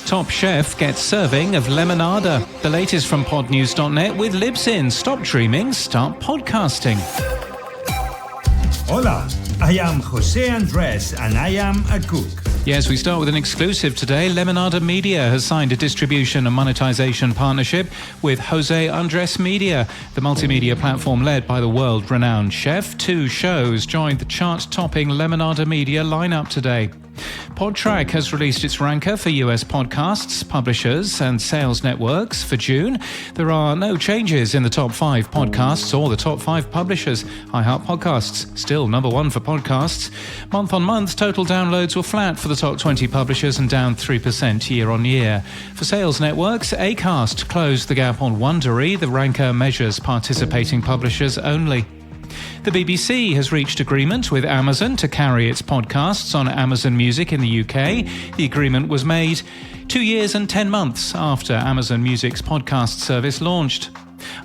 Top chef gets serving of Lemonada. The latest from podnews.net with Libsyn. Stop dreaming, start podcasting. Hola, I am José Andrés and I am a cook. Yes, we start with an exclusive today. Lemonada Media has signed a distribution and monetization partnership with José Andrés Media, the multimedia platform led by the world-renowned chef. 2 shows joined the chart-topping Lemonada Media lineup today. Podtrac has released its ranker for US podcasts, publishers and sales networks for June. There are no changes in the top 5 podcasts or the top 5 publishers. iHeart Podcasts, still number 1 for podcasts. Month on month, total downloads were flat for the top 20 publishers and down 3% year on year. For sales networks, Acast closed the gap on Wondery. The ranker measures participating publishers only. The BBC has reached agreement with Amazon to carry its podcasts on Amazon Music in the UK. The agreement was made 2 years and 10 months after Amazon Music's podcast service launched.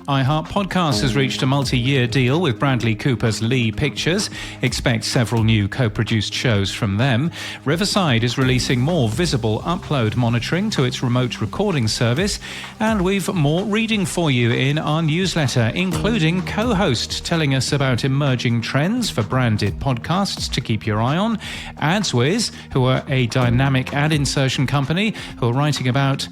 iHeart Podcasts has reached a multi-year deal with Bradley Cooper's Lee Pictures. Expect several new co-produced shows from them. Riverside is releasing more visible upload monitoring to its remote recording service. And we've more reading for you in our newsletter, including co-host telling us about emerging trends for branded podcasts to keep your eye on. AdsWiz, who are a dynamic ad insertion company, who are writing about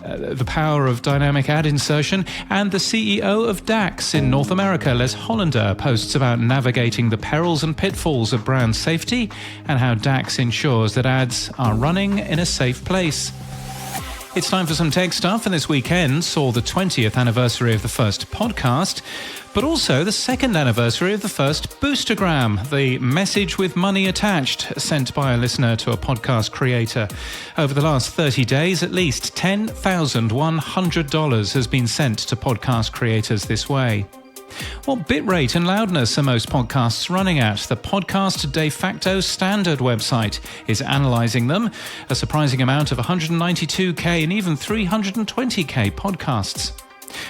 the power of dynamic ad insertion, and the CEO of DAX in North America, Les Hollander, posts about navigating the perils and pitfalls of brand safety and how DAX ensures that ads are running in a safe place. It's time for some tech stuff, and this weekend saw the 20th anniversary of the first podcast, but also the 2nd anniversary of the first Boostergram, the message with money attached sent by a listener to a podcast creator. Over the last 30 days, at least $10,100 has been sent to podcast creators this way. What bitrate and loudness are most podcasts running at? The Podcast De Facto Standard website is analysing them. A surprising amount of 192K and even 320K podcasts.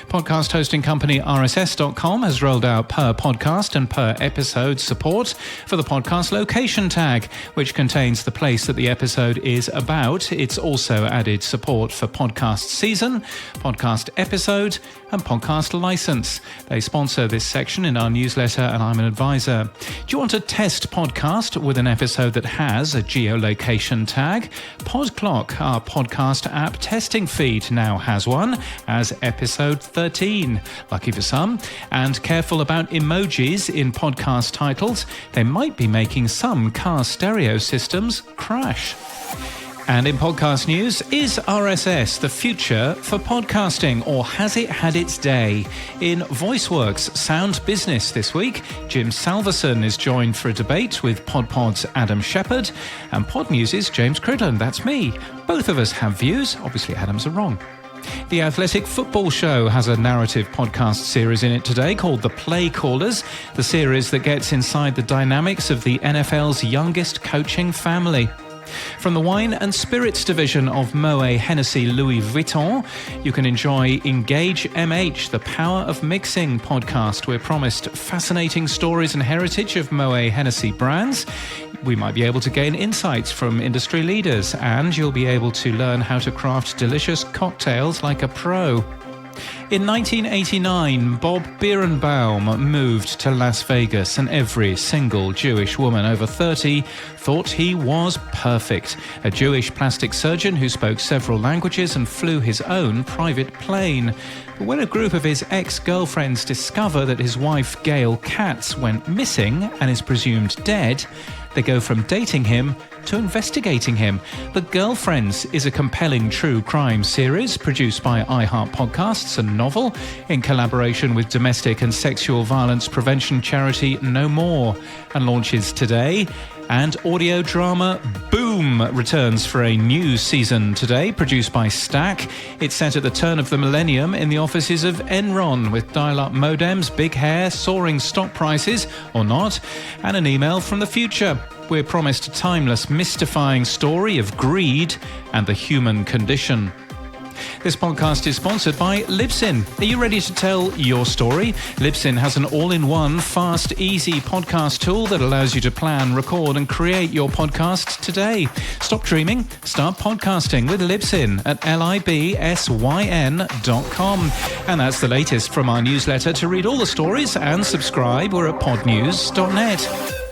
Podcast hosting company RSS.com has rolled out per podcast and per episode support for the podcast location tag, which contains the place that the episode is about. It's also added support for podcast season, podcast episode, and podcast license. They sponsor this section in our newsletter, and I'm an advisor. Do you want to test podcast with an episode that has a geolocation tag? Podclock, our podcast app testing feed, now has one as episode 13. Lucky for some. And careful about emojis in podcast titles. They might be making some car stereo systems crash. And in podcast news, is RSS the future for podcasting, or has it had its day? In VoiceWorks Sound Business this week, Jim Salverson is joined for a debate with PodPod's Adam Shepherd and PodNews' James Cridland. That's me. Both of us have views. Obviously, Adam's are wrong. The Athletic Football Show has a narrative podcast series in it today called The Play Callers, the series that gets inside the dynamics of the NFL's youngest coaching family. From the wine and spirits division of Moët Hennessy Louis Vuitton, you can enjoy Engage MH, the Power of Mixing podcast. We're promised fascinating stories and heritage of Moët Hennessy brands. We might be able to gain insights from industry leaders, and you'll be able to learn how to craft delicious cocktails like a pro. In 1989, Bob Bierenbaum moved to Las Vegas, and every single Jewish woman over 30 thought he was perfect. A Jewish plastic surgeon who spoke several languages and flew his own private plane. But when a group of his ex-girlfriends discover that his wife, Gail Katz, went missing and is presumed dead, they go from dating him to investigating him. The Girlfriends is a compelling true crime series produced by iHeart Podcasts and Novel in collaboration with domestic and sexual violence prevention charity No More, and launches today. And audio drama Boom returns for a new season today, produced by Stack. It's set at the turn of the millennium in the offices of Enron, with dial-up modems, big hair, soaring stock prices, or not, and an email from the future. We're promised a timeless, mystifying story of greed and the human condition. This podcast is sponsored by Libsyn. Are you ready to tell your story? Libsyn has an all-in-one, fast, easy podcast tool that allows you to plan, record and create your podcast today. Stop dreaming, start podcasting with Libsyn at libsyn.com. And that's the latest from our newsletter. To read all the stories and subscribe, we're at podnews.net.